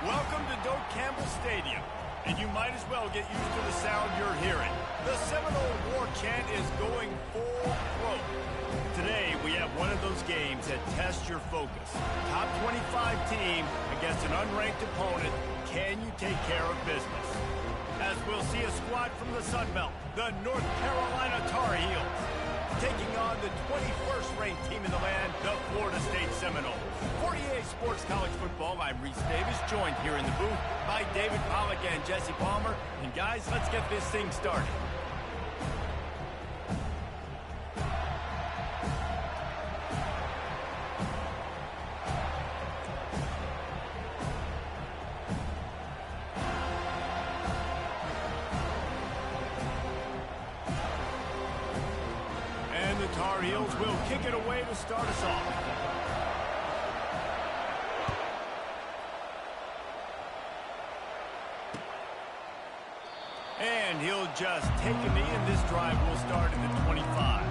Welcome to Doak Campbell Stadium, and you might as well get used to the sound you're hearing. The Seminole War chant is going full throat. Today, we have one of those games that tests your focus. Top 25 team against an unranked opponent. Can you take care of business? As we'll see a squad from the Sun Belt, the North Carolina Tar Heels, taking on the 21st ranked team in the land, the Florida State Seminoles. For EA Sports College Football, I'm Reese Davis, joined here in the booth by David Pollack and Jesse Palmer. And guys, let's get this thing started. And the Tar Heels will kick it away to start us off. And he'll just take a knee, and this drive will start at the 25.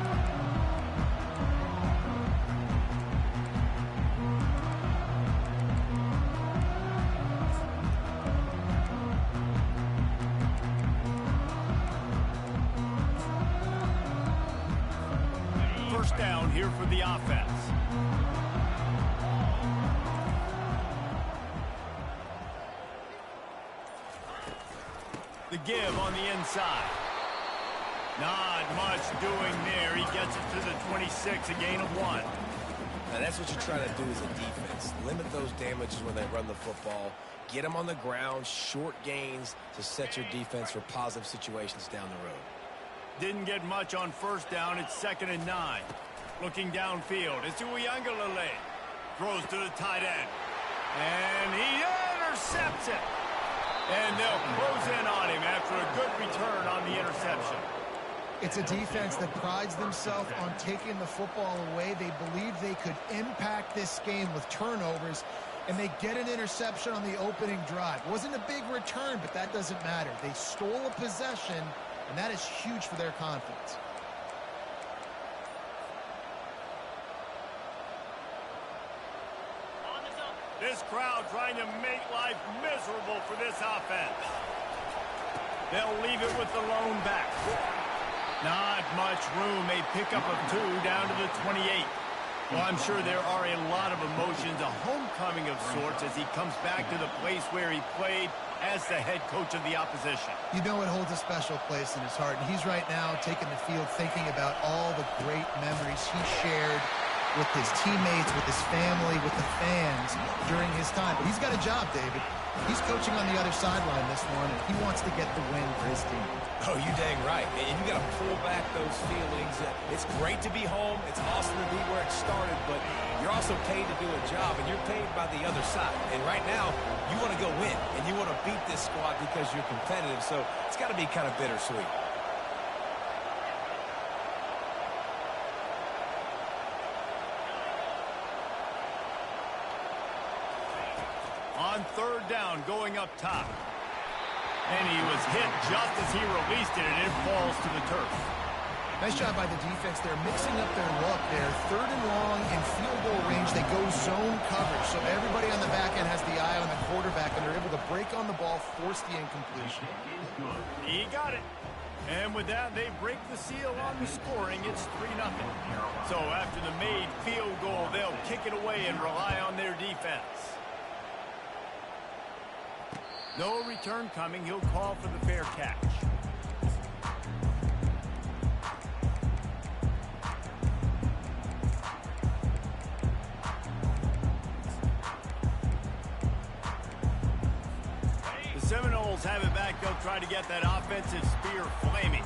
First down here for the offense. The give on the inside. Not much doing there. He gets it to the 26, a gain of 1. Now that's what you're trying to do as a defense. Limit those damages when they run the football. Get them on the ground, short gains to set your defense for positive situations down the road. Didn't get much on first down. It's 2nd and 9. Looking downfield. It's Unc W5. Throws to the tight end. And he intercepts it. And they'll close in on him after a good return on the interception. It's a defense that prides themselves on taking the football away. They believe they could impact this game with turnovers, and they get an interception on the opening drive. Wasn't a big return, but that doesn't matter. They stole a possession, and that is huge for their confidence. This crowd trying to make life miserable for this offense. They'll leave it with the lone back. Not much room. A pickup of 2 down to the 28. Well, I'm sure there are a lot of emotions, a homecoming of sorts, as he comes back to the place where he played as the head coach of the opposition. You know it holds a special place in his heart, and he's right now taking the field thinking about all the great memories he shared with his teammates, with his family, with the fans during his time. But he's got a job, David. He's coaching on the other sideline this morning. He wants to get the win for his team. Oh, you dang right. And you got to pull back those feelings. It's great to be home. It's awesome to be where it started, but you're also paid to do a job, and you're paid by the other side. And right now, you want to go win, and you want to beat this squad because you're competitive. So it's got to be kind of bittersweet. On 3rd down, going up top. And he was hit just as he released it, and it falls to the turf. Nice job by the defense. They're mixing up their look. They're 3rd and long in field goal range. They go zone coverage. So everybody on the back end has the eye on the quarterback, and they're able to break on the ball, force the incompletion. He got it. And with that, they break the seal on the scoring. It's 3-0. So after the made field goal, they'll kick it away and rely on their defense. No return coming. He'll call for the fair catch. The Seminoles have it back. They'll try to get that offensive spear flaming.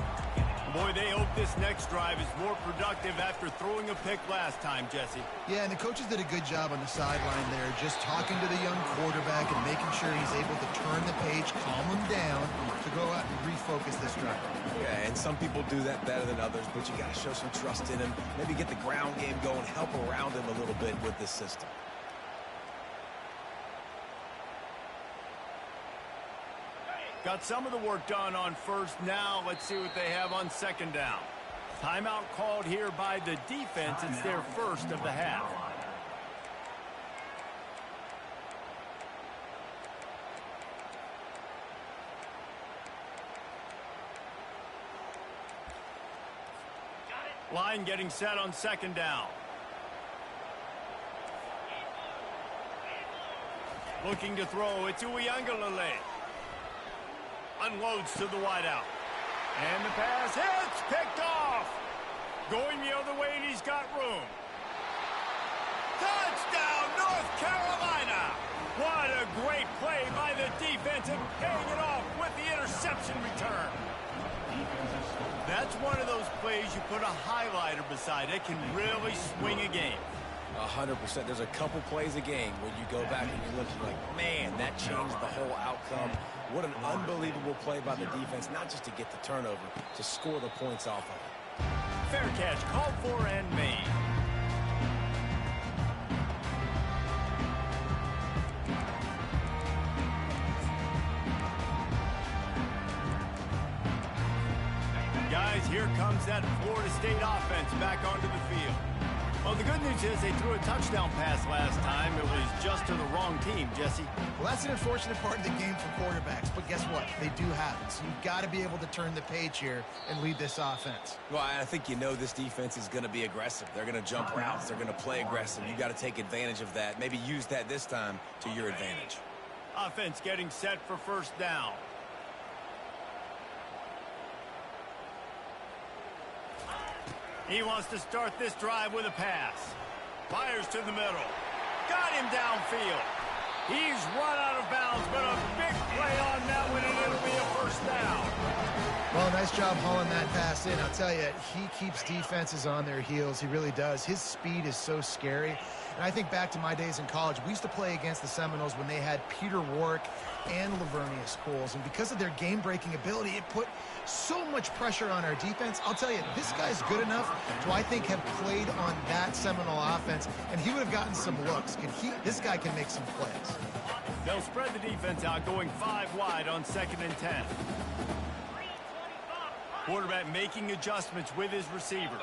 Boy, they hope this next drive is more productive after throwing a pick last time, Jesse. Yeah, and the coaches did a good job on the sideline there, just talking to the young quarterback and making sure he's able to turn the page, calm him down, to go out and refocus this drive. Yeah, and some people do that better than others, but you got to show some trust in him. Maybe get the ground game going, help around him a little bit with this system. Got some of the work done on first. Now let's see what they have on 2nd down. Timeout called here by the defense. It's their first of the half. Line getting set on second down. Looking to throw. It's Unc W5. Unloads to the wideout. And the pass hits. Picked off. Going the other way, and he's got room. Touchdown, North Carolina. What a great play by the defense and paying it off with the interception return. That's one of those plays you put a highlighter beside. It can really swing a game. 100%. There's a couple plays a game where you go back and you look and you're like, man, that changed the whole outcome. What an unbelievable play by the defense, not just to get the turnover, to score the points off of it. Fair catch called for and made. Guys, here comes that Florida State offense back onto the field. Well, the good news is they threw a touchdown pass last time. It was just to the wrong team, Jesse. Well, that's an unfortunate part of the game for quarterbacks, but guess what? They do have it. So you've got to be able to turn the page here and lead this offense. Well, I think you know this defense is going to be aggressive. They're going to jump routes. They're going to play aggressive. You've got to take advantage of that. Maybe use that this time to your advantage. Offense getting set for first down. He wants to start this drive with a pass. Fires to the middle. Got him downfield. He's run out of bounds, but a big play on that one, and it'll be a first down. Well, nice job hauling that pass in. I'll tell you, he keeps defenses on their heels. He really does. His speed is so scary. And I think back to my days in college, we used to play against the Seminoles when they had Peter Warrick and Lavernius Coles. And because of their game-breaking ability, it put so much pressure on our defense. I'll tell you, this guy's good enough to, I think, have played on that Seminole offense, and he would have gotten some looks. This guy can make some plays. They'll spread the defense out, going 5 wide on 2nd and 10. Quarterback making adjustments with his receivers.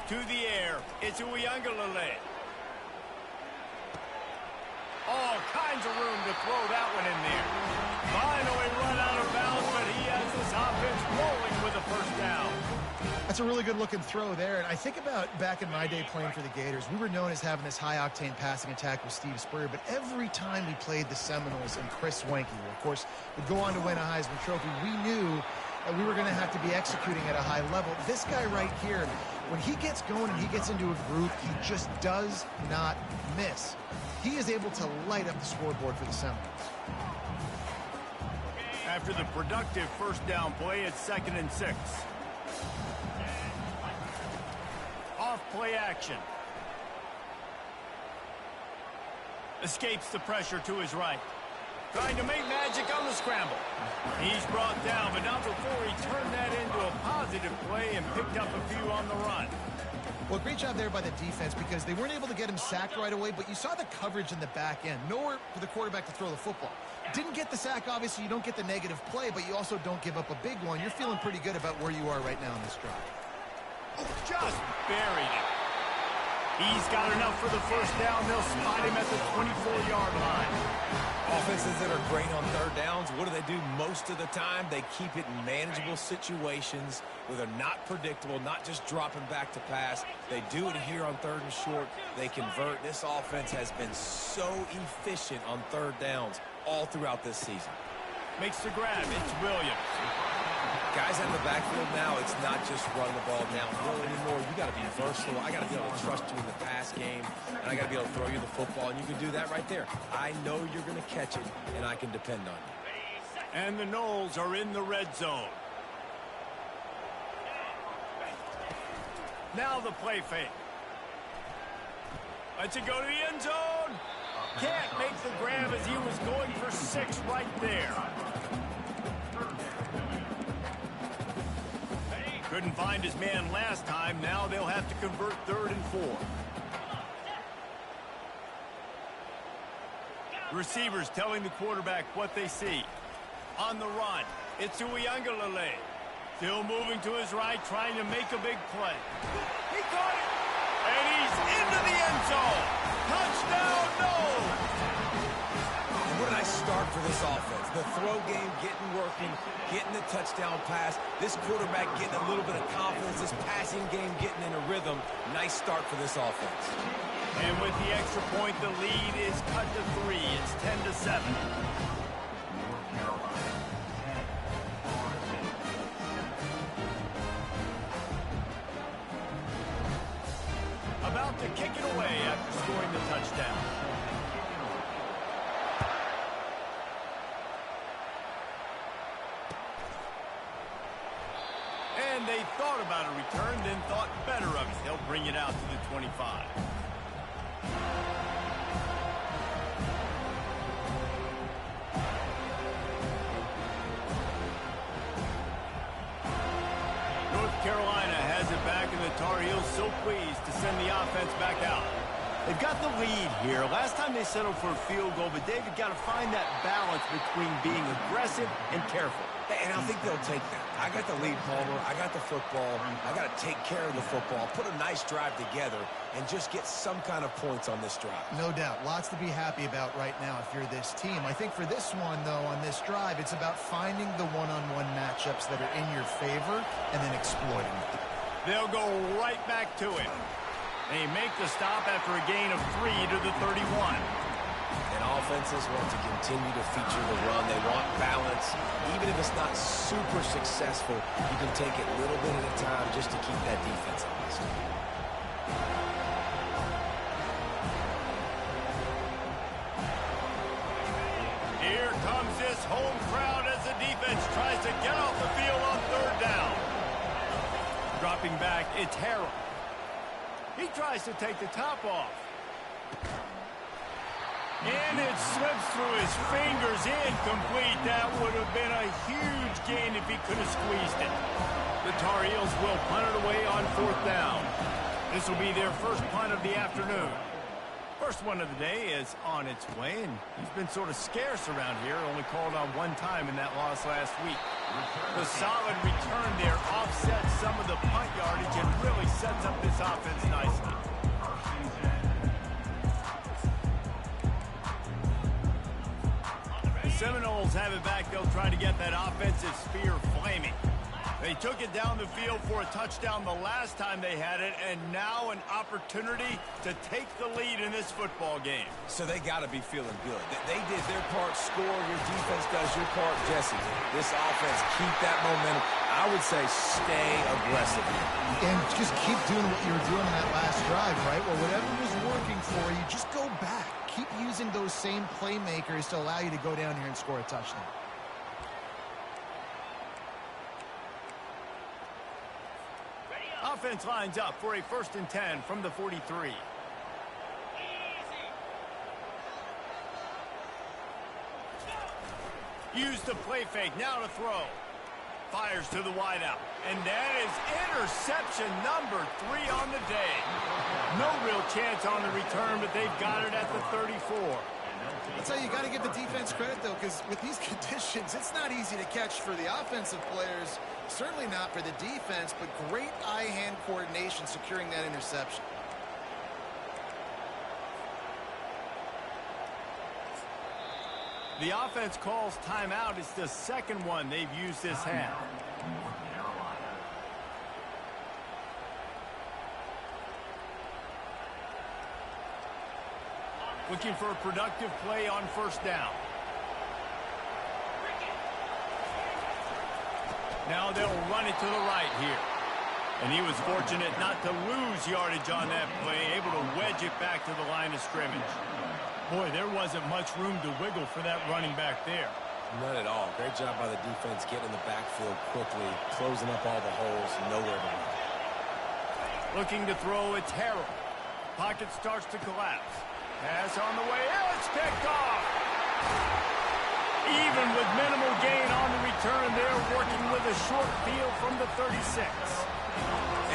To the air, it's Unc W5. All kinds of room to throw that one in there. Finally run out of bounds, but he has this offense rolling with a first down. That's a really good-looking throw there. And I think about back in my day playing for the Gators, we were known as having this high-octane passing attack with Steve Spurrier, but every time we played the Seminoles and Chris Swanky, who, of course, would go on to win a Heisman Trophy, we knew that we were going to have to be executing at a high level. This guy right here, when he gets going and he gets into a groove, he just does not miss. He is able to light up the scoreboard for the Seminoles. After the productive first down play, it's 2nd and 6. Off play action. Escapes the pressure to his right. Trying to make magic on the scramble. He's brought down, but not before he turned that into a positive play and picked up a few on the run. Well, great job there by the defense because they weren't able to get him sacked right away, but you saw the coverage in the back end. Nowhere for the quarterback to throw the football. Didn't get the sack, obviously. You don't get the negative play, but you also don't give up a big one. You're feeling pretty good about where you are right now in this drive. Oh, just buried it. He's got enough for the first down. They'll spot him at the 24-yard line. Offenses that are great on third downs, what do? Most of the time, they keep it in manageable situations where they're not predictable, not just dropping back to pass. They do it here on 3rd and short. They convert. This offense has been so efficient on third downs all throughout this season. Makes the grab. It's Williams. Guys in the backfield now, it's not just running the ball downhill anymore. You got to be versatile. I got to be able to trust you in the pass game, and I got to be able to throw you the football, and you can do that right there. I know you're going to catch it, and I can depend on you. And the Noles are in the red zone. Now the play fake. Lets it go to the end zone. Can't make the grab as he was going for 6 right there. Couldn't find his man last time. Now they'll have to convert 3rd and 4. Receivers telling the quarterback what they see. On the run, it's Unc W5. Still moving to his right, trying to make a big play. He caught it, and he's into the end zone. Touchdown, Noles! What a nice start for this offense. The throw game getting working, getting the touchdown pass. This quarterback getting a little bit of confidence. This passing game getting in a rhythm. Nice start for this offense. And with the extra point, the lead is cut to 3. It's 10-7. About to kick it away after scoring the touchdown. And they thought about a return, then thought better of it. They'll bring it out to the 25. North Carolina has it back, and the Tar Heels so pleased to send the offense back out. They've got the lead here. Last time they settled for a field goal, but David got to find that balance between being aggressive and careful. And I think they'll take that. I got the lead, Palmer. I got the football. I got to take care of the football, put a nice drive together, and just get some kind of points on this drive. No doubt. Lots to be happy about right now if you're this team. I think for this one, though, on this drive, it's about finding the one-on-one matchups that are in your favor and then exploiting them. They'll go right back to it. They make the stop after a gain of 3 to the 31. And offenses want to continue to feature the run. They want balance. Even if it's not super successful, you can take it a little bit at a time just to keep that defense honest. Here comes this home crowd as the defense tries to get off the field on 3rd down. Dropping back, it's Harrell. He tries to take the top off. And it slips through his fingers, incomplete. That would have been a huge gain if he could have squeezed it. The Tar Heels will punt it away on 4th down. This will be their first punt of the afternoon. First one of the day is on its way, and he's been sort of scarce around here, only called on 1 time in that loss last week. The solid return there offsets some of the punt yardage and really sets up this offense nicely. Seminoles have it back. They'll try to get that offensive spear flaming. They took it down the field for a touchdown the last time they had it, and now an opportunity to take the lead in this football game. So they got to be feeling good. They did their part, score. Your defense does your part, Jesse. This offense, keep that momentum. I would say stay aggressive here. And just keep doing what you were doing in that last drive, right? Well, whatever was working for you, just go back. Keep using those same playmakers to allow you to go down here and score a touchdown. Offense lines up for a 1st and 10 from the 43. Use the play fake, now to throw. Fires to the wideout. And that is interception number 3 on the day. No real chance on the return, but they've got it at the 34. I'll tell you, you got to give the defense credit, though, because with these conditions, it's not easy to catch for the offensive players. Certainly not for the defense, but great eye-hand coordination securing that interception. The offense calls timeout. It's the second one they've used this half. Looking for a productive play on 1st down. Now they'll run it to the right here. And he was fortunate not to lose yardage on that play, able to wedge it back to the line of scrimmage. Boy, there wasn't much room to wiggle for that running back there. None at all. Great job by the defense getting in the backfield quickly, closing up all the holes, nowhere to run. Looking to throw, it's Harrell. Pocket starts to collapse. Pass on the way, it's picked off. Even with minimal gain on the return, they're working with a short field from the 36.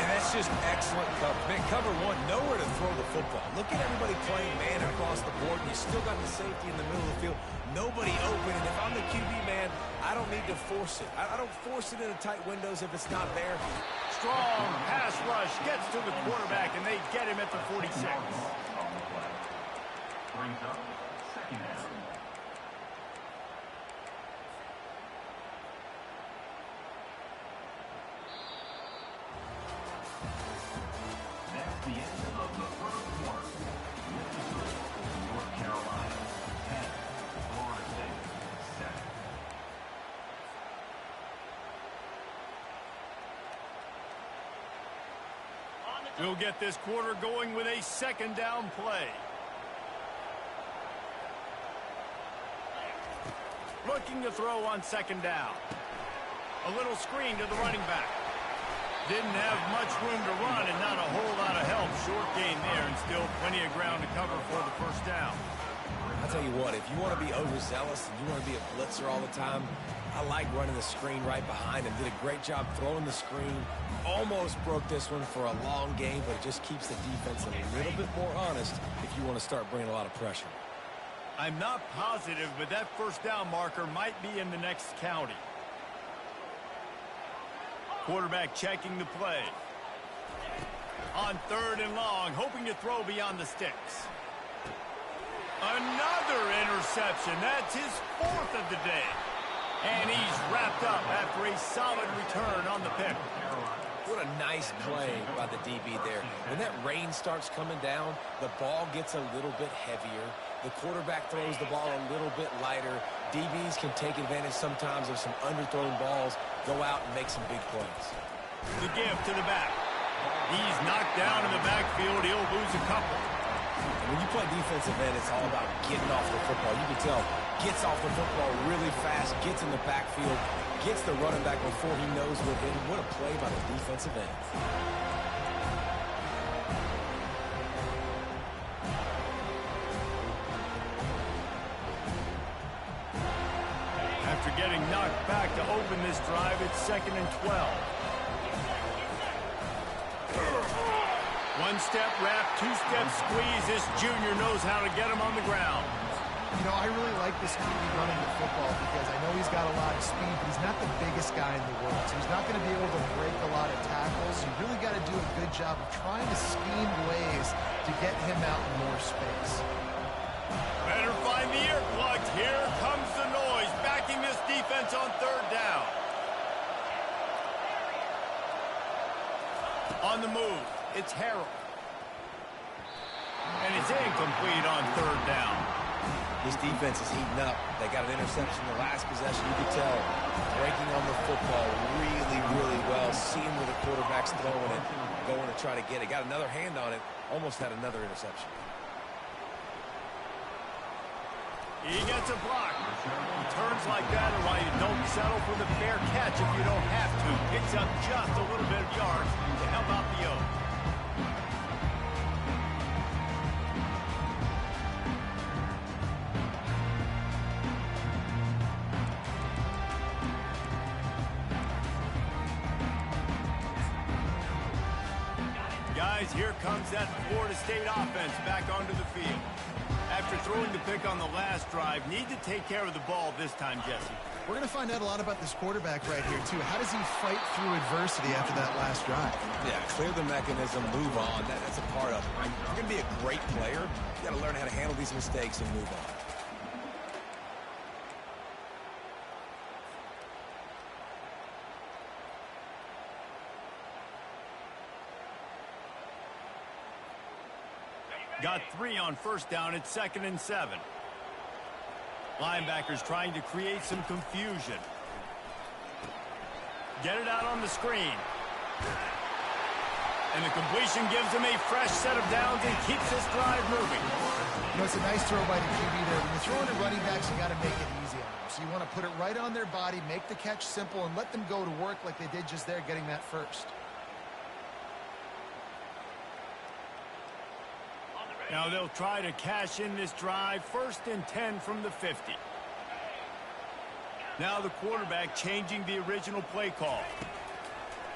And that's just excellent cover. Man, cover 1, nowhere to throw the football. Look at everybody playing man across the board, and you still got the safety in the middle of the field. Nobody open, and if I'm the QB, man, I don't need to force it. I don't force it into tight windows if it's not there. Strong pass rush gets to the quarterback, and they get him at the 46. We'll get this quarter going with a second down play. Looking to throw on second down. A little screen to the running back. Didn't have much room to run and not a whole lot of help. Short gain there and still plenty of ground to cover for the first down. I'll tell you what, if you want to be overzealous and you want to be a blitzer all the time, I like running the screen right behind him. Did a great job throwing the screen. Almost broke this one for a long game, but it just keeps the defense a little bit more honest if you want to start bringing a lot of pressure. I'm not positive, but that first down marker might be in the next county. Quarterback checking the play. On third and long, hoping to throw beyond the sticks. Another interception. That's his fourth of the day. And he's wrapped up after a solid return on the pick. What a nice play by the DB there. When that rain starts coming down, the ball gets a little bit heavier. The quarterback throws the ball a little bit lighter. DBs can take advantage sometimes of some underthrown balls, go out and make some big plays. The give to the back. He's knocked down in the backfield. He'll lose a couple. When you play defensive end, it's all about getting off the football. You can tell, gets off the football really fast, gets in the backfield, gets the running back before he knows we're in. What a play by the defensive end. After getting knocked back to open this drive, it's 2nd and 12. One-step wrap, two-step squeeze. This junior knows how to get him on the ground. You know, I really like this QB running the football because I know he's got a lot of speed, but he's not the biggest guy in the world. So he's not going to be able to break a lot of tackles. You really got to do a good job of trying to scheme ways to get him out in more space. Better find the earplugs. Here comes the noise, backing this defense on third down. On the move, it's Harrell. And it's incomplete on third down. This defense is heating up. They got an interception in the last possession. You could tell breaking on the football really, really well. Seeing where the quarterback's throwing it, going to try to get it. Got another hand on it. Almost had another interception. He gets a block. Turns like that are why you don't settle for the fair catch if you don't have to. Picks up just a little bit of yards to help out the O. Guys, here comes that Florida State offense back onto the field. After throwing the pick on the last drive, need to take care of the ball this time, Jesse. We're going to find out a lot about this quarterback right here, too. How does he fight through adversity after that last drive? Yeah, clear the mechanism, move on. That's a part of it. If you're going to be a great player, you got to learn how to handle these mistakes and move on. Got 3 on first down. It's 2nd and 7. Linebackers trying to create some confusion. Get it out on the screen. And the completion gives him a fresh set of downs and keeps this drive moving. You know, it's a nice throw by the QB there. When you're throwing to running backs, you got to make it easy on them. So you want to put it right on their body, make the catch simple, and let them go to work like they did just there, getting that first. Now they'll try to cash in this drive. 1st and 10 from the 50. Now the quarterback changing the original play call.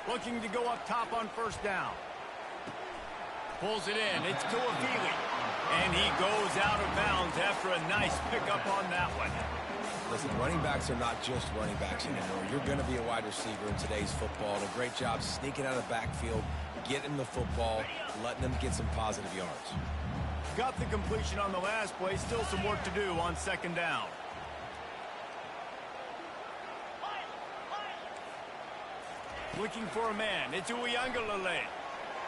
Looking to go up top on first down. Pulls it in. It's to Avili. And he goes out of bounds after a nice pickup on that one. Listen, running backs are not just running backs anymore. You're going to be a wide receiver in today's football. And a great job sneaking out of the backfield, getting the football, letting them get some positive yards. Got the completion on the last play. Still some work to do on 2nd down. Looking for a man. It's Unc W5.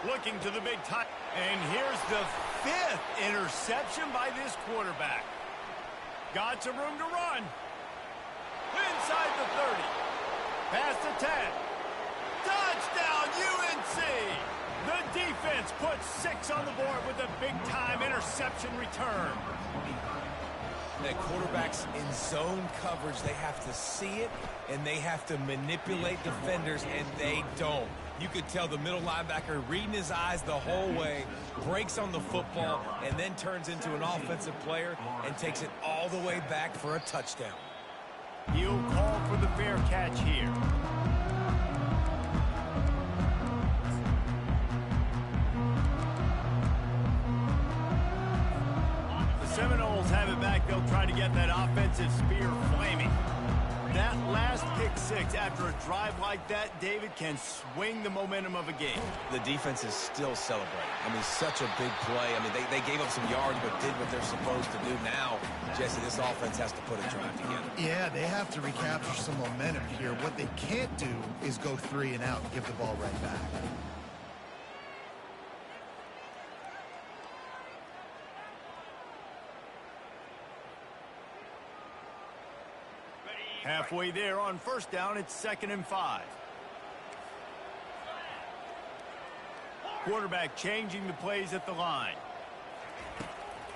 Looking to the big time. And here's the 5th interception by this quarterback. Got some room to run. Inside the 30. Past the 10. Touchdown, UNC! The defense puts 6 on the board with a big-time interception return. The quarterbacks in zone coverage, they have to see it, and they have to manipulate defenders, and they don't. You could tell the middle linebacker reading his eyes the whole way, breaks on the football, and then turns into an offensive player and takes it all the way back for a touchdown. He'll call for the fair catch here. The Seminoles have it back. They'll try to get that offensive spear flaming. That last pick 6 after a drive like that, David, can swing the momentum of a game. The defense is still celebrating. I mean, such a big play. I mean, they gave up some yards but did what they're supposed to do. Now, Jesse, this offense has to put a drive together. Yeah, they have to recapture some momentum here. What they can't do is go 3 and out and give the ball right back. Halfway there on first down, it's 2nd and 5. Quarterback changing the plays at the line.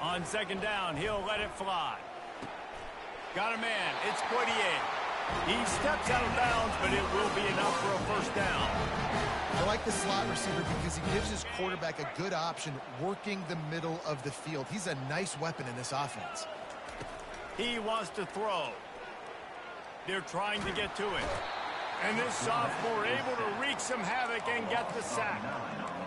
On 2nd down, he'll let it fly. Got a man. It's Poitier. He steps out of bounds, but it will be enough for a first down. I like the slot receiver because he gives his quarterback a good option working the middle of the field. He's a nice weapon in this offense. He wants to throw. They're trying to get to it. And this sophomore able to wreak some havoc and get the sack.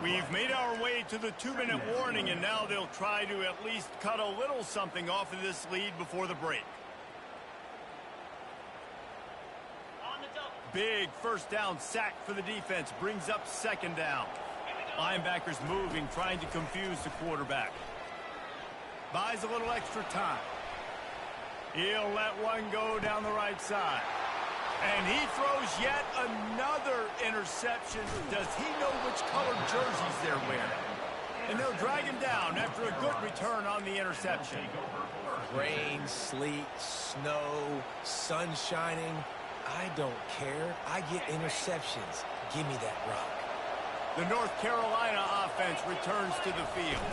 We've made our way to the 2-minute warning, and now they'll try to at least cut a little something off of this lead before the break. Big first down sack for the defense. Brings up 2nd down. Linebackers moving, trying to confuse the quarterback. Buys a little extra time. He'll let one go down the right side. And he throws yet another interception. Does he know which colored jerseys they're wearing? And they'll drag him down after a good return on the interception. Rain, sleet, snow, sun shining. I don't care. I get interceptions. Give me that rock. The North Carolina offense returns to the field.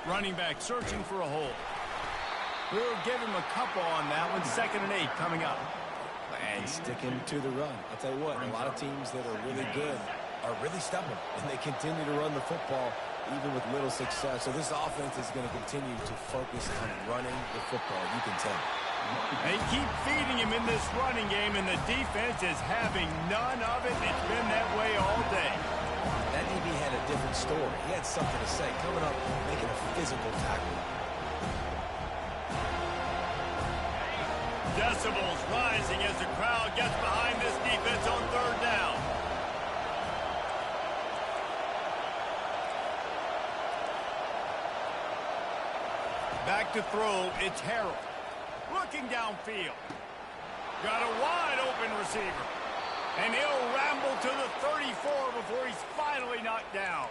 Running back searching for a hole. We'll give him a couple on that one. 2nd and 8 coming up. And sticking to the run. I'll tell you what, a lot of teams that are really good are really stubborn, and they continue to run the football even with little success. So this offense is going to continue to focus on running the football. You can tell. They keep feeding him in this running game, and the defense is having none of it. It's been that way all day. That DB had a different story. He had something to say, coming up, making a physical tackle. Decibels rising as the crowd gets behind this defense on 3rd down. Back to throw, it's Harrell. Looking downfield. Got a wide open receiver. And he'll ramble to the 34 before he's finally knocked down.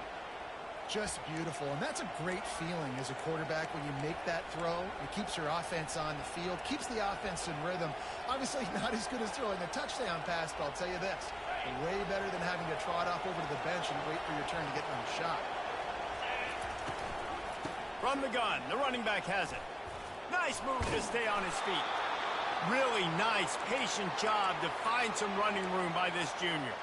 Just beautiful, and that's a great feeling as a quarterback when you make that throw. It keeps your offense on the field, keeps the offense in rhythm. Obviously not as good as throwing a touchdown pass, but I'll tell you this, way better than having to trot off over to the bench and wait for your turn to get another shot. From the gun, the running back has it. Nice move to stay on his feet. Really nice, patient job to find some running room by this junior.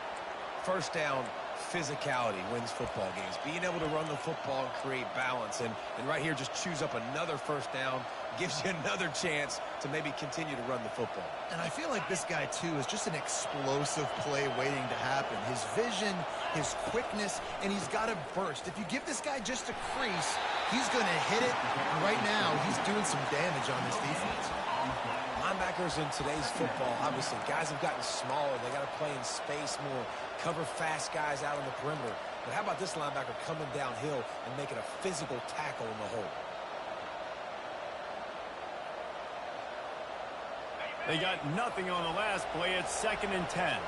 First down. Physicality wins football games. Being able to run the football and create balance. And right here, just choose up another first down. Gives you another chance to maybe continue to run the football. And I feel like this guy, too, is just an explosive play waiting to happen. His vision, his quickness, and he's got a burst. If you give this guy just a crease, he's going to hit it. And right now, he's doing some damage on this defense. Linebackers in today's football, obviously, guys have gotten smaller. They got to play in space more, cover fast guys out on the perimeter. But how about this linebacker coming downhill and making a physical tackle in the hole? They got nothing on the last play. It's 2nd and 10.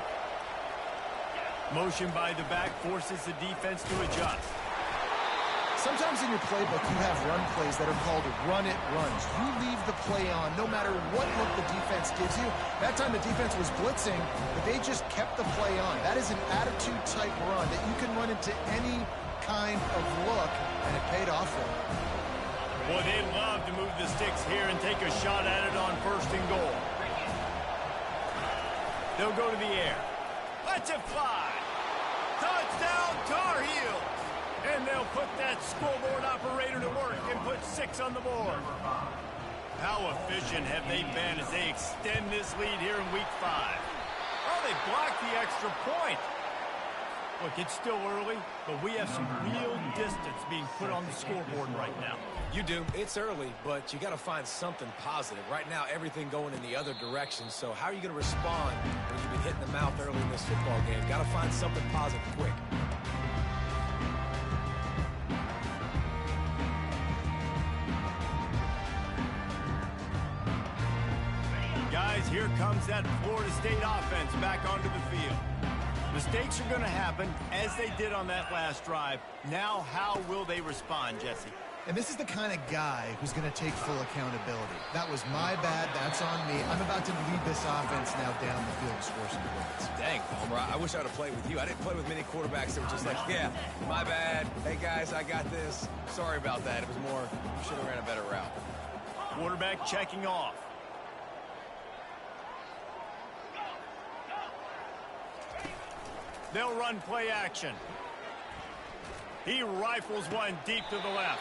Motion by the back forces the defense to adjust. Sometimes in your playbook, you have run plays that are called run-it runs. You leave the play on no matter what look the defense gives you. That time the defense was blitzing, but they just kept the play on. That is an attitude-type run that you can run into any kind of look, and it paid off for them. Boy, they'd love to move the sticks here and take a shot at it on 1st and goal. They'll go to the air. Let's it fly. Touchdown, Tar Heels. And they'll put that scoreboard operator to work and put 6 on the board. How efficient have they been as they extend this lead here in Week 5? Oh, they blocked the extra point. Look, it's still early, but we have some real distance being put on the scoreboard right now. You do. It's early, but you got to find something positive. Right now, everything going in the other direction. So how are you going to respond when you've been hitting the mouth early in this football game? Got to find something positive quick. Guys, here comes that Florida State offense back onto the field. Mistakes are going to happen, as they did on that last drive. Now, how will they respond, Jesse? And this is the kind of guy who's going to take full accountability. That was my bad. That's on me. I'm about to lead this offense now down the field to score some points. Dang, Homer, I wish I'd have played with you. I didn't play with many quarterbacks that were just like, yeah, my bad. Hey, guys, I got this. Sorry about that. It was more, you should have ran a better route. Quarterback checking off. They'll run play action. He rifles one deep to the left.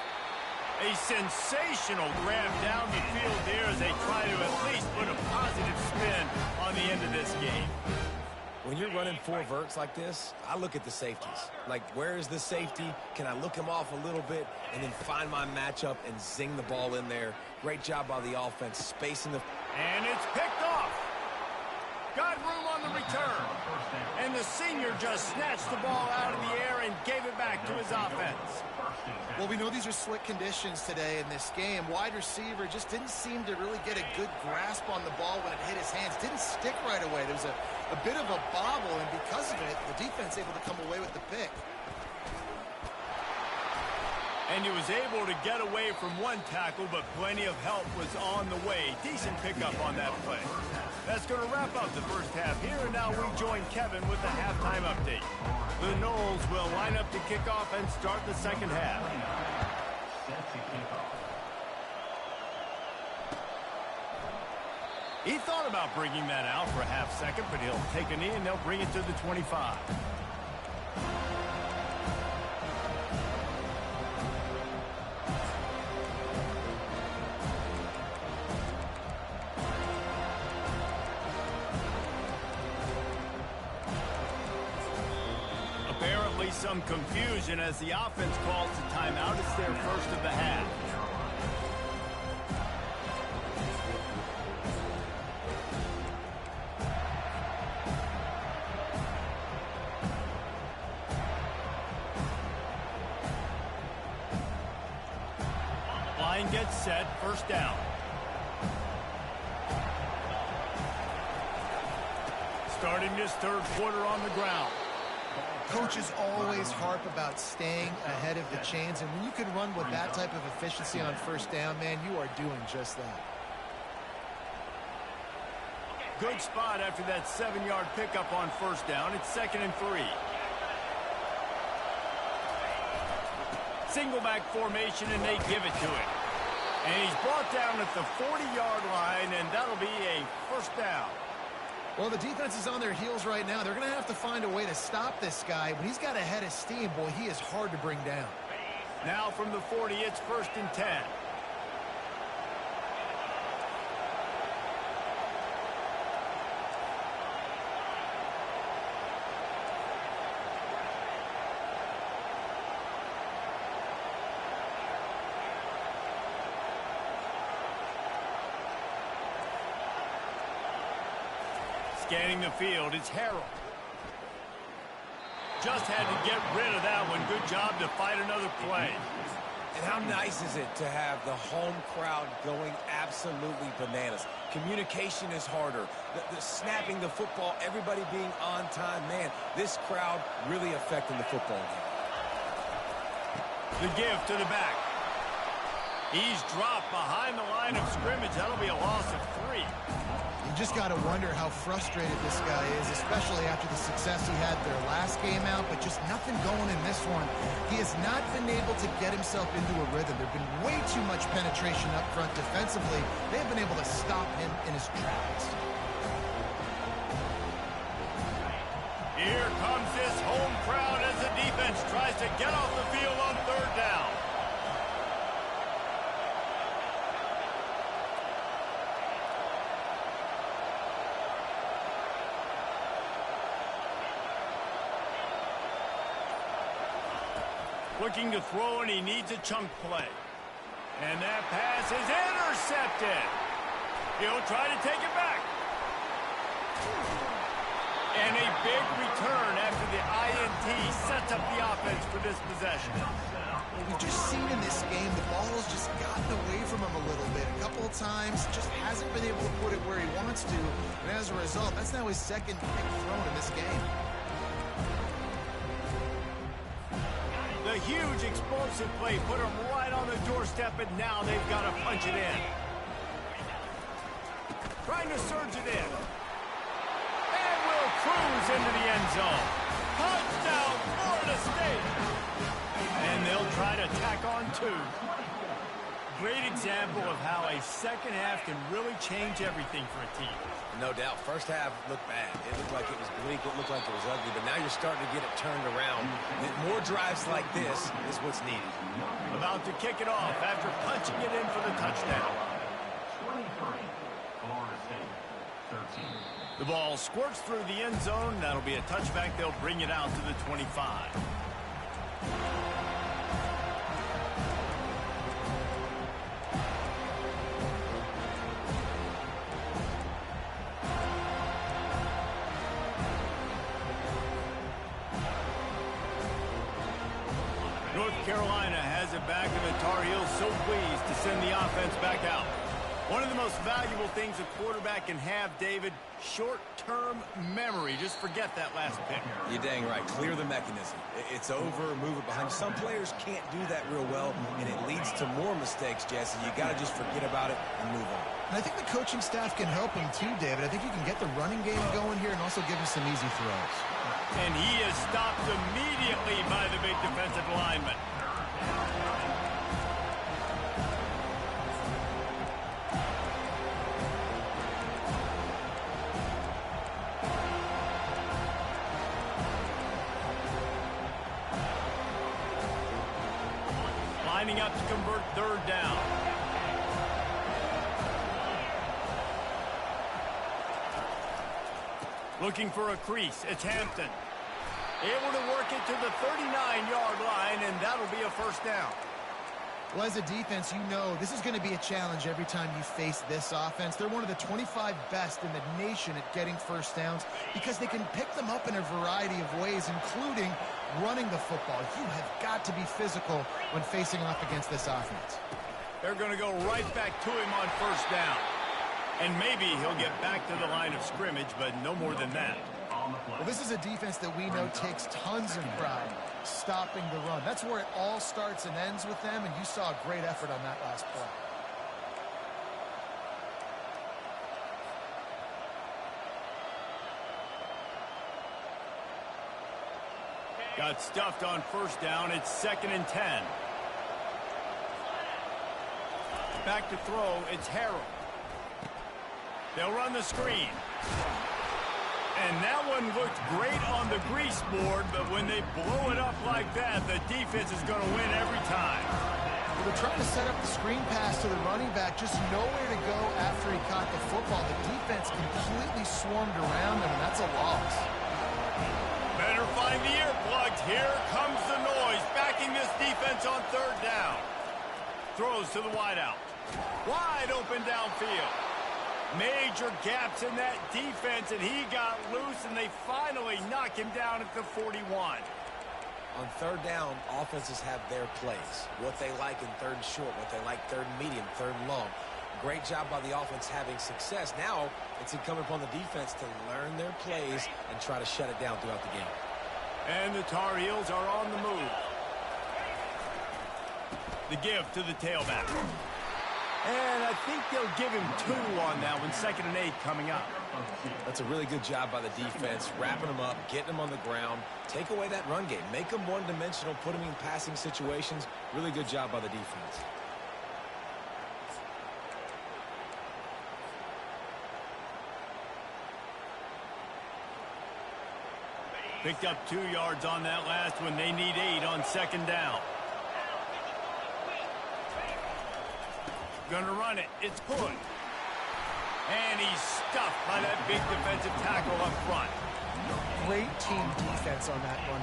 A sensational grab down the field there as they try to at least put a positive spin on the end of this game. When you're running 4 verts like this, I look at the safeties. Like, where is the safety? Can I look him off a little bit and then find my matchup and zing the ball in there? Great job by the offense, spacing the... And it's picked off. Got room on the return. And the senior just snatched the ball out of the air and gave it back to his offense. Well, we know these are slick conditions today in this game. Wide receiver just didn't seem to really get a good grasp on the ball when it hit his hands. Didn't stick right away. There was a bit of a bobble, and because of it, the defense able to come away with the pick. And he was able to get away from one tackle, but plenty of help was on the way. Decent pickup on that play. That's going to wrap up the first half here, and now we join Kevin with the halftime update. The Noles will line up to kick off and start the second half. He thought about bringing that out for a half second, but he'll take a knee and they'll bring it to the 25. Apparently some confusion as the offense calls the timeout. It's their first of the half. Line gets set, first down. Starting this third quarter on the ground. Coaches always harp about staying ahead of the chains, and when you can run with that type of efficiency on first down, man, you are doing just that. Good spot after that 7-yard pickup on first down. It's 2nd and 3. Single back formation, and they give it to him. And he's brought down at the 40-yard line, and that'll be a first down. Well, the defense is on their heels right now. They're going to have to find a way to stop this guy. When he's got a head of steam, boy, he is hard to bring down. Now from the 40, it's 1st and 10. Scanning the field, it's Harrell. Just had to get rid of that one. Good job to fight another play. And how nice is it to have the home crowd going absolutely bananas? Communication is harder. The snapping the football, everybody being on time. Man, this crowd really affecting the football game. The give to the back. He's dropped behind the line of scrimmage. That'll be a loss of 3. You just got to wonder how frustrated this guy is, especially after the success he had their last game out, but just nothing going in this one. He has not been able to get himself into a rhythm. There have been way too much penetration up front defensively. They've been able to stop him in his tracks. Here comes this home crowd as the defense tries to get off the field on 3rd down. Looking to throw, and he needs a chunk play. And that pass is intercepted. He'll try to take it back. And a big return after the INT sets up the offense for this possession. We've just seen in this game the ball has just gotten away from him a little bit. A couple of times, just hasn't been able to put it where he wants to. And as a result, that's now his 2nd pick thrown in this game. The huge explosive play put him right on the doorstep, and now they've got to punch it in. Trying to surge it in. And will cruise into the end zone. Touchdown, Florida State. And they'll try to tack on 2. Great example of how a second half can really change everything for a team. No doubt. First half looked bad. It looked like it was bleak. It looked like it was ugly. But now you're starting to get it turned around. And more drives like this is what's needed. About to kick it off after punching it in for the touchdown. The ball squirts through the end zone. That'll be a touchback. They'll bring it out to the 25. North Carolina has it back, and the Tar Heels so pleased to send the offense back out. One of the most valuable things a quarterback can have, David, short-term memory. Just forget that last pick. You're dang right. Clear the mechanism. It's over. Move it behind you. Some players can't do that real well, and it leads to more mistakes, Jesse. You got to just forget about it and move on. And I think the coaching staff can help him too, David. I think you can get the running game going here and also give him some easy throws. And he is stopped immediately by the big defensive lineman. Lining up to convert 3rd down. Looking for a crease. It's Hampton. Able to work it to the 39-yard line, and that'll be a 1st down. Well, as a defense, you know this is going to be a challenge every time you face this offense. They're one of the 25 best in the nation at getting 1st downs because they can pick them up in a variety of ways, including running the football. You have got to be physical when facing off against this offense. They're going to go right back to him on 1st down. And maybe he'll get back to the line of scrimmage, but no more than that. Well, this is a defense that we know takes tons of pride stopping the run. That's where it all starts and ends with them, and you saw a great effort on that last play. Got stuffed on 1st down. It's 2nd and 10. Back to throw. It's Harrell. They'll run the screen. And that one looked great on the grease board, but when they blow it up like that, the defense is going to win every time. They're trying to set up the screen pass to the running back, just nowhere to go after he caught the football. The defense completely swarmed around him, and that's a loss. Better find the earplugs. Here comes the noise, backing this defense on 3rd down. Throws to the wideout. Wide open downfield. Major gaps in that defense, and he got loose, and they finally knock him down at the 41. On 3rd down, offenses have their plays. What they like in 3rd and short, what they like 3rd and medium, 3rd and long. Great job by the offense having success. Now it's incumbent upon the defense to learn their plays and try to shut it down throughout the game. And the Tar Heels are on the move. The give to the tailback. And I think they'll give him 2 on that one. 2nd and 8 coming up. That's a really good job by the defense, wrapping them up, getting them on the ground. Take away that run game. Make them one-dimensional, put them in passing situations. Really good job by the defense. Picked up 2 yards on that last one. They need 8 on 2nd down. Gonna run it. It's Hood. And he's stuffed by that big defensive tackle up front. Great team defense on that run.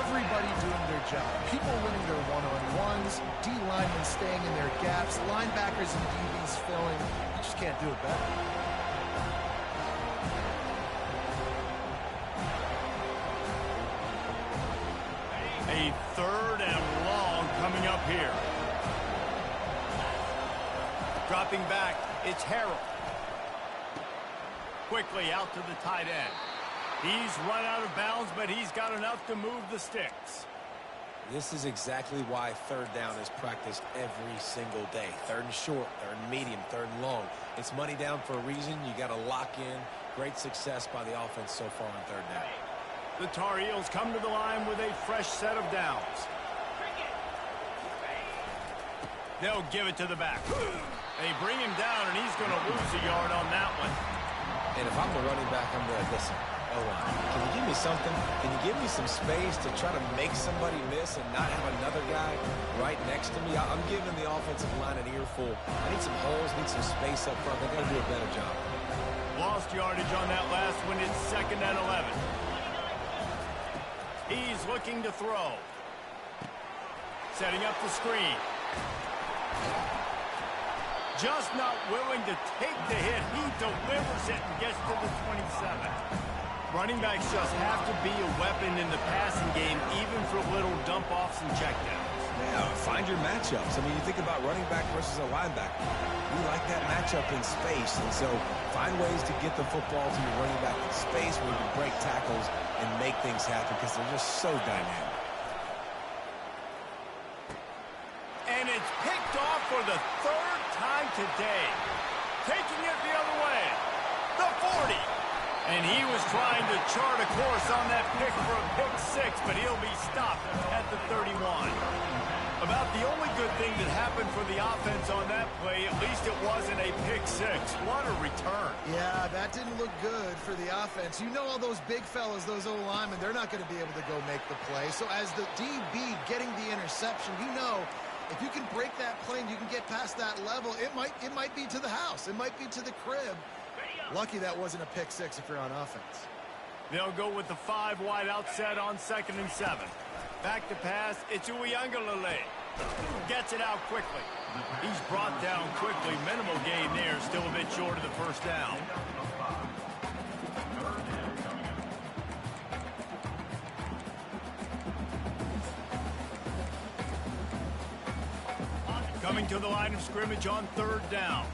Everybody doing their job. People winning their one-on-ones, D-linemen staying in their gaps, linebackers and DBs filling. You just can't do it better. A 3rd and long coming up here. Dropping back, it's Harrell. Quickly out to the tight end. He's run out of bounds, but he's got enough to move the sticks. This is exactly why 3rd down is practiced every single day. 3rd and short, 3rd and medium, 3rd and long. It's money down for a reason. You got to lock in. Great success by the offense so far on 3rd down. The Tar Heels come to the line with a fresh set of downs. They'll give it to the back. They bring him down, and he's going to lose a yard on that one. And if I'm the running back, I'm going to listen. Can you give me something? Can you give me some space to try to make somebody miss and not have another guy right next to me? I'm giving the offensive line an earful. I need some holes, need some space up front. They got to do a better job. Lost yardage on that last one. It's 2nd and 11. He's looking to throw. Setting up the screen. Just not willing to take the hit. He delivers it and gets to the 27. Running backs just have to be a weapon in the passing game, even for little dump-offs and checkdowns. Yeah, find your matchups. I mean, you think about running back versus a linebacker. We like that matchup in space, and so find ways to get the football to your running back in space where you can break tackles and make things happen because they're just so dynamic. And it's picked off for the 3rd time today. Taking it the other way. The 40. And he was trying to chart a course on that pick for a pick 6, but he'll be stopped at the 31. About the only good thing that happened for the offense on that play, at least it wasn't a pick 6. What a return. Yeah, that didn't look good for the offense. You know all those big fellas, those O-linemen, they're not going to be able to go make the play. So as the DB getting the interception, you know if you can break that plane, you can get past that level, it might be to the house. It might be to the crib. Lucky that wasn't a pick 6 if you're on offense. They'll go with the 5 wide outset on 2nd and 7. Back to pass, it's Unc Gets it out quickly. He's brought down quickly. Minimal gain there, still a bit short of the 1st down. Coming to the line of scrimmage on 3rd down.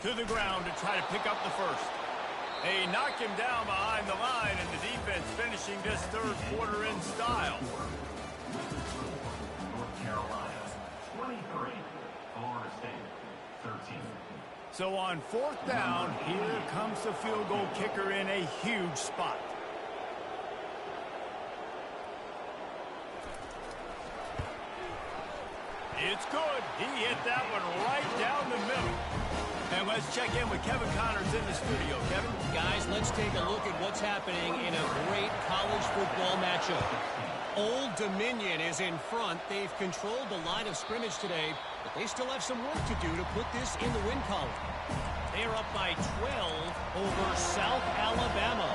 To the ground to try to pick up the 1st. They knock him down behind the line, and the defense finishing this 3rd quarter in style. North Carolina, 23. Florida State, 13. So on 4th down, here comes the field goal kicker in a huge spot. It's good. He hit that one right down the middle. And let's check in with Kevin Connors in the studio. Kevin? Guys, let's take a look at what's happening in a great college football matchup. Old Dominion is in front. They've controlled the line of scrimmage today, but they still have some work to do to put this in the win column. They are up by 12 over South Alabama.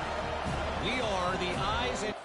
We are the eyes and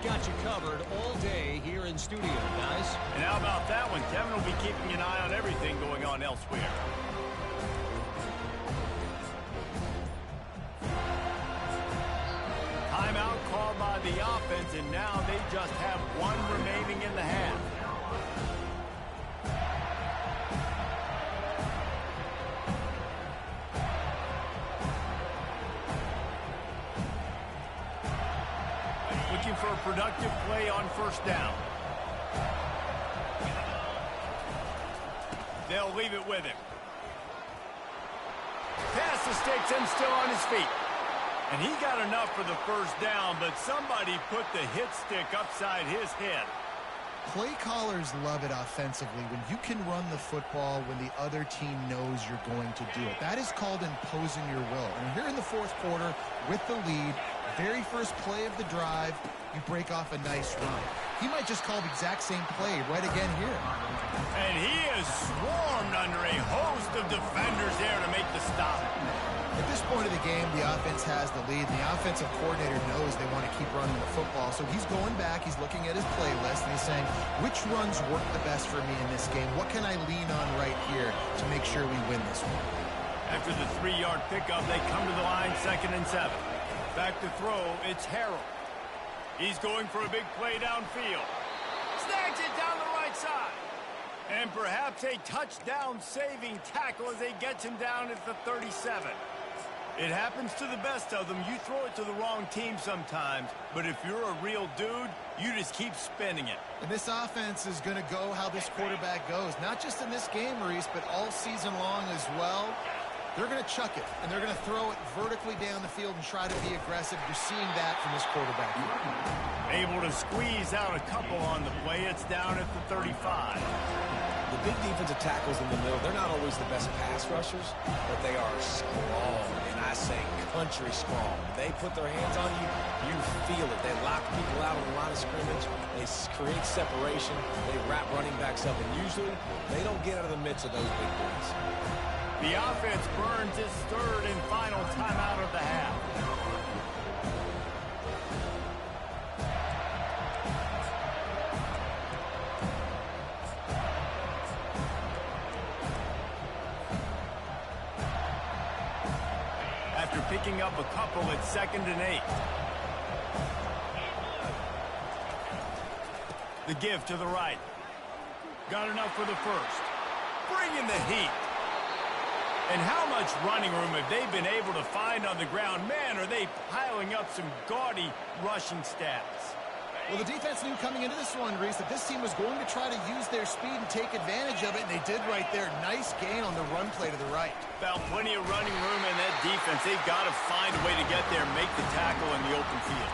got you covered all day here in studio, guys. And how about that one? Kevin will be keeping an eye on everything going on elsewhere. Timeout called by the offense, and now they just have one remaining in the half. Looking for a productive play on first down. They'll leave it with him. Pass the sticks and still on his feet. And he got enough for the first down, but somebody put the hit stick upside his head. Play callers love it offensively when you can run the football when the other team knows you're going to do it. That is called imposing your will. And here in the fourth quarter with the lead, very first play of the drive, you break off a nice run. He might just call the exact same play right again here. And he is swarmed under a host of defenders there to make the stop. At this point of the game, the offense has the lead, and the offensive coordinator knows they want to keep running the football. So he's going back, he's looking at his playlist, and he's saying, which runs work the best for me in this game? What can I lean on right here to make sure we win this one? After the 3-yard pickup, they come to the line, 2nd and 7. Back to throw, it's Harrell. He's going for a big play downfield. Snags it down the right side. And perhaps a touchdown-saving tackle as he gets him down at the 37. It happens to the best of them. You throw it to the wrong team sometimes, but if you're a real dude, you just keep spinning it. And this offense is going to go how this quarterback goes. Not just in this game, Maurice, but all season long as well. They're going to chuck it, and they're going to throw it vertically down the field and try to be aggressive. You're seeing that from this quarterback. Able to squeeze out a couple on the play. It's down at the 35. The big defensive tackles in the middle, they're not always the best pass rushers, but they are strong, and I say country strong. They put their hands on you, you feel it. They lock people out on the line of scrimmage. They create separation. They wrap running backs up, and usually they don't get out of the midst of those big boys. The offense burns its 3rd and final timeout of the half. After picking up a couple at 2nd and 8. The give to the right. Got enough for the first. Bring in the heat. And how much running room have they been able to find on the ground? Man, are they piling up some gaudy rushing stats. Well, the defense knew coming into this one, Reese, that this team was going to try to use their speed and take advantage of it, and they did right there. Nice gain on the run play to the right. Found plenty of running room in that defense. They've got to find a way to get there and make the tackle in the open field.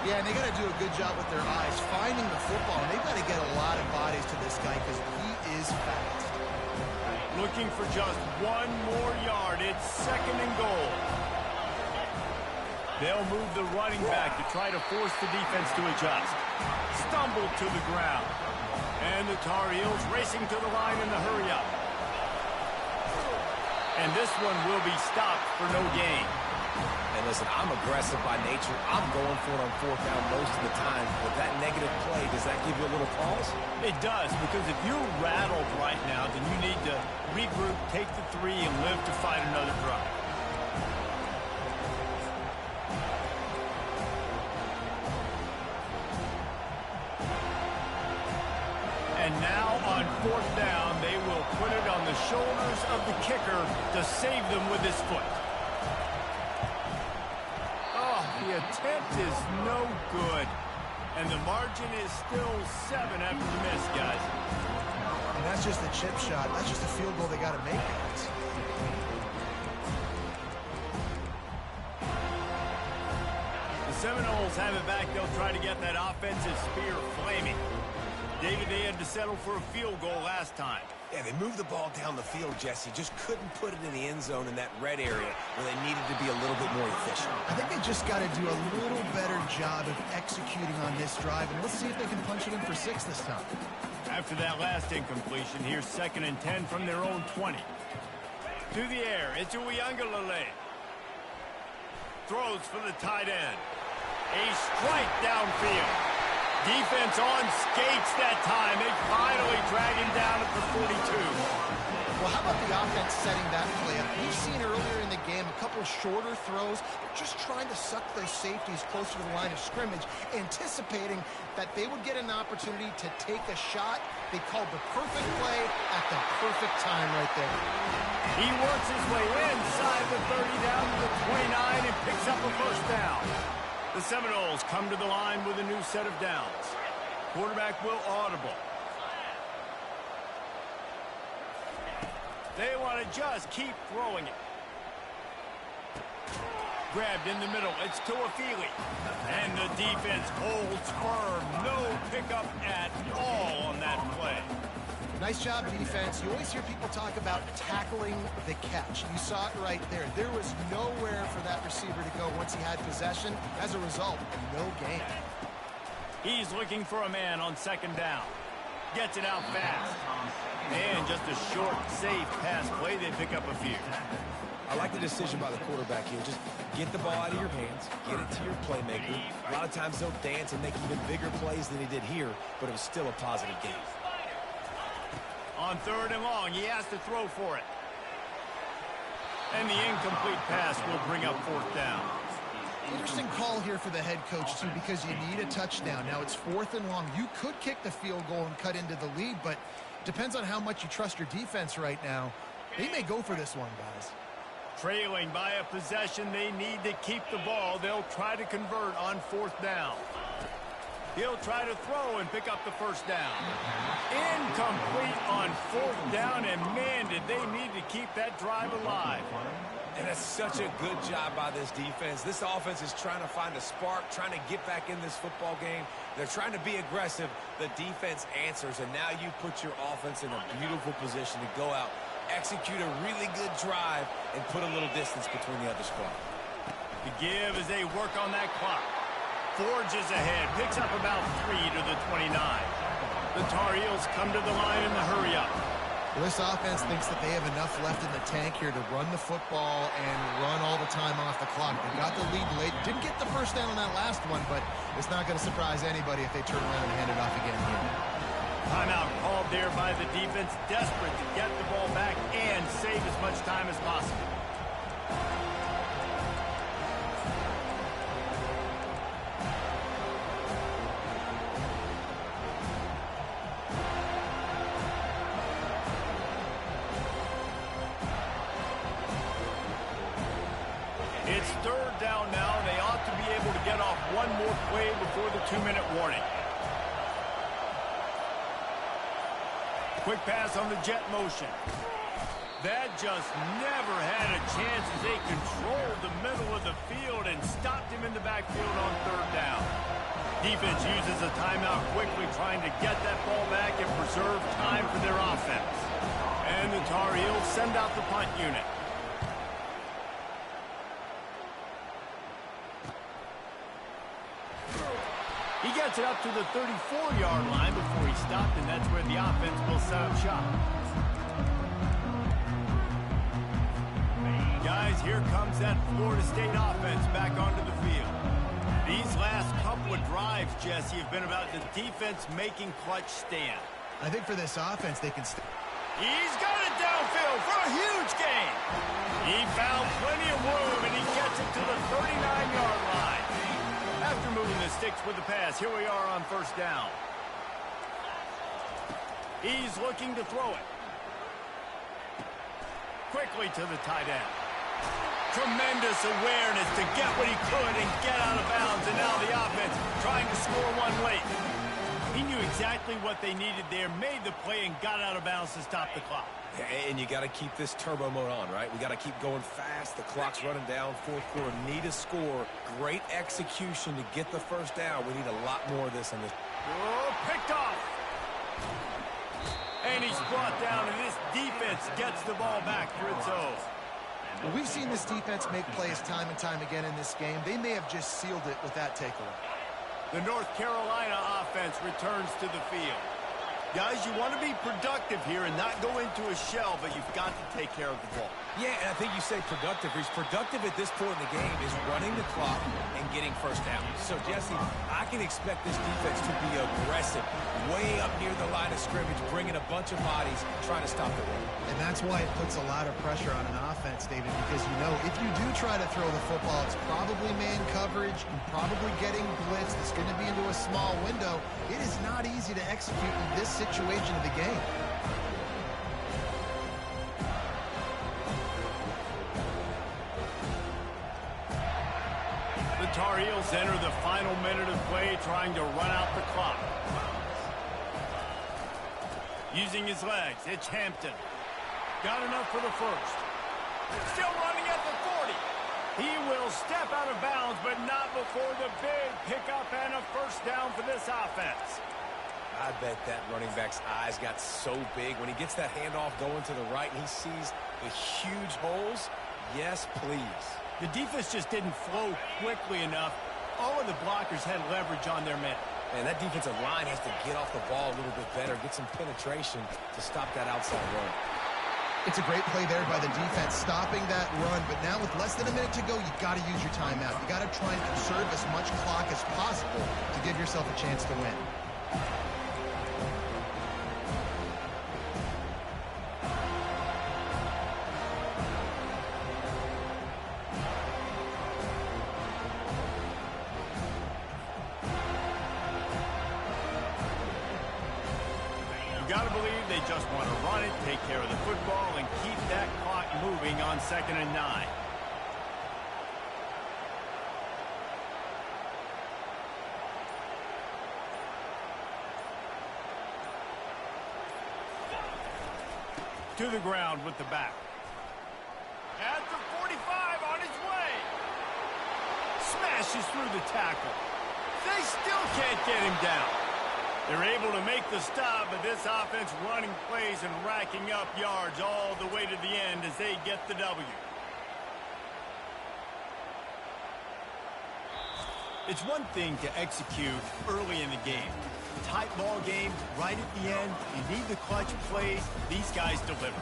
Yeah, and they got to do a good job with their eyes, finding the football, and they've got to get a lot of bodies to this guy because he is fast. Looking for just one more yard. It's 2nd and goal. They'll move the running back to try to force the defense to adjust. Stumbled to the ground. And the Tar Heels racing to the line in the hurry-up. And this one will be stopped for no gain. And listen, I'm aggressive by nature. I'm going for it on 4th down most of the time. But that negative play, does that give you a little pause? It does, because if you're rattled right now, then you need to regroup, take the 3, and live to fight another drive. And now on 4th down, they will put it on the shoulders of the kicker to save them with his foot. Oh, the attempt is no good. And the margin is still 7 after the miss, guys. And that's just a chip shot. That's just a field goal they got to make, guys. The Seminoles have it back. They'll try to get that offensive spear flaming. David, they had to settle for a field goal last time. Yeah, they moved the ball down the field, Jesse. Just couldn't put it in the end zone in that red area where they needed to be a little bit more efficient. I think they just got to do a little better job of executing on this drive, and let's see if they can punch it in for 6 this time. After that last incompletion, here's 2nd and 10 from their own 20. To the air, it's Unc W5. Throws for the tight end. A strike downfield. Defense on skates that time. They finally drag him down at the 42. Well, how about the offense setting that play up? We've seen earlier in the game a couple shorter throws, just trying to suck those safeties closer to the line of scrimmage, anticipating that they would get an opportunity to take a shot. They called the perfect play at the perfect time right there. He works his way inside the 30 down to the 29 and picks up a first down. The Seminoles come to the line with a new set of downs. Quarterback will audible. They want to just keep throwing it. Grabbed in the middle. It's Tuafili. And the defense holds firm. No pickup at all on that play. Nice job, defense. You always hear people talk about tackling the catch. You saw it right there. There was nowhere for that receiver to go once he had possession. As a result, no gain. He's looking for a man on second down. Gets it out fast. And just a short, safe pass play. They pick up a few. I like the decision by the quarterback here. Just get the ball out of your hands, get it to your playmaker. A lot of times they'll dance and make even bigger plays than he did here, but it was still a positive game. On third and long, he has to throw for it. And the incomplete pass will bring up fourth down. Interesting call here for the head coach, too, because you need a touchdown. Now it's fourth and long. You could kick the field goal and cut into the lead, but depends on how much you trust your defense right now. They may go for this one, guys. Trailing by a possession, they need to keep the ball. They'll try to convert on fourth down. He'll try to throw and pick up the first down. Incomplete on fourth down, and man, did they need to keep that drive alive. And that's such a good job by this defense. This offense is trying to find a spark, trying to get back in this football game. They're trying to be aggressive. The defense answers, and now you put your offense in a beautiful position to go out, execute a really good drive, and put a little distance between the other squad. The give as they work on that clock. Forges ahead, picks up about 3 to the 29. The Tar Heels come to the line in the hurry-up. Well, this offense thinks that they have enough left in the tank here to run the football and run all the time off the clock. They got the lead late. Didn't get the first down on that last one, but it's not going to surprise anybody if they turn around and hand it off again here. Timeout called there by the defense, desperate to get the ball back and save as much time as possible. It's third down now. They ought to be able to get off one more play before the 2-minute warning. Quick pass on the jet motion. That just never had a chance as they controlled the middle of the field and stopped him in the backfield on third down. Defense uses a timeout quickly, trying to get that ball back and preserve time for their offense. And the Tar Heels send out the punt unit. He gets it up to the 34-yard line before he stopped, and that's where the offense will set up shop. Guys, here comes that Florida State offense back onto the field. These last couple of drives, Jesse, have been about the defense making clutch stand. I think for this offense, they can He's got it downfield for a huge gain. He found plenty of room, and he gets it to the 39-yard line. After moving the sticks with the pass, here we are on first down. He's looking to throw it. Quickly to the tight end. Tremendous awareness to get what he could and get out of bounds, and now the offense trying to score one late. He knew exactly what they needed there, made the play, and got out of bounds to stop the clock. And you got to keep this turbo mode on, right? We got to keep going fast. The clock's running down. Fourth quarter, need a score. Great execution to get the first down. We need a lot more of this on this. Oh, picked off. And he's brought down, and this defense gets the ball back for its own. Well, we've seen this defense make plays time and time again in this game. They may have just sealed it with that takeaway. The North Carolina offense returns to the field. Guys, you want to be productive here and not go into a shell, but you've got to take care of the ball. Yeah, and I think you say productive. He's productive at this point in the game is running the clock and getting first down. So, Jesse, I can expect this defense to be aggressive, way up near the line of scrimmage, bringing a bunch of bodies, trying to stop the run. And that's why it puts a lot of pressure on an offense, David, because you know if you do try to throw the football, it's probably man coverage, you're probably getting blitzed, it's going to be into a small window. It is not easy to execute in this situation of the game. The Tar Heels enter the final minute of play trying to run out the clock. Using his legs, it's Hampton. Got enough for the first. Still running at the 40. He will step out of bounds, but not before the big pickup and a first down for this offense. I bet that running back's eyes got so big when he gets that handoff going to the right and he sees the huge holes. Yes, please. The defense just didn't flow quickly enough. All of the blockers had leverage on their men. And that defensive line has to get off the ball a little bit better, get some penetration to stop that outside run. It's a great play there by the defense, stopping that run. But now with less than a minute to go, you got to use your timeout. You got to try and conserve as much clock as possible to give yourself a chance to win. Got to believe they just want to run it, take care of the football, and keep that clock moving on 2nd and 9. To the ground with the back. At the 45 on his way. Smashes through the tackle. They still can't get him down. They're able to make the stop, but this offense running plays and racking up yards all the way to the end as they get the W. It's one thing to execute early in the game. Tight ball game, right at the end, you need the clutch plays. These guys deliver.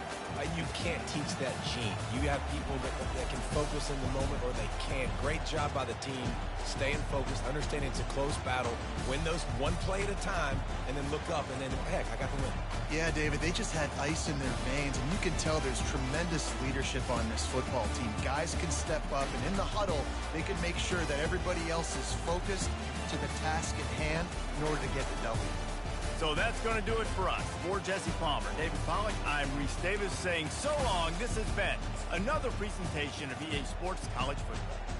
You can't teach that gene. You have people that can focus in the moment or they can't. Great job by the team, staying focused, understanding it's a close battle, win those one play at a time, and then look up, and then, heck, I got the win. Yeah, David, they just had ice in their veins, and you can tell there's tremendous leadership on this football team. Guys can step up, and in the huddle, they can make sure that everybody else is focused to the task at hand in order to get the W. So that's going to do it for us. For Jesse Palmer, David Pollack, I'm Reese Davis saying so long. This has been another presentation of EA Sports College Football.